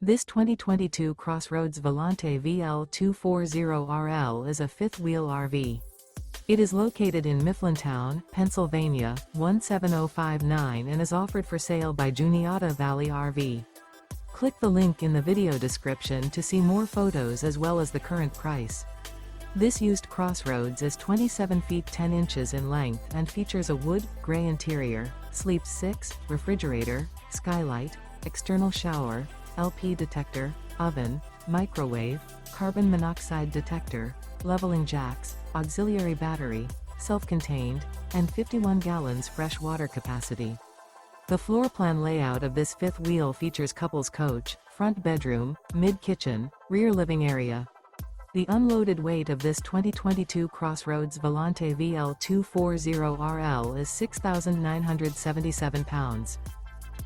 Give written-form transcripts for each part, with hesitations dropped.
This 2022 CrossRoads Volante VL240RL is a fifth-wheel RV. It is located in Mifflintown, Pennsylvania, 17059 and is offered for sale by Juniata Valley RV. Click the link in the video description to see more photos as well as the current price. This used CrossRoads is 27 feet 10 inches in length and features a wood, gray interior, sleeps 6, refrigerator, skylight, external shower, LP detector, oven, microwave, carbon monoxide detector, leveling jacks, auxiliary battery, self-contained, and 51 gallons fresh water capacity. The floor plan layout of this fifth wheel features couples coach, front bedroom, mid-kitchen, rear living area. The unloaded weight of this 2022 CrossRoads Volante VL240RL is 6,977 pounds.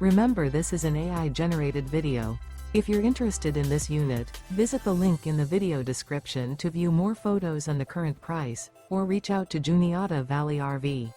Remember, this is an AI-generated video. If you're interested in this unit, visit the link in the video description to view more photos and the current price, or reach out to Juniata Valley RV.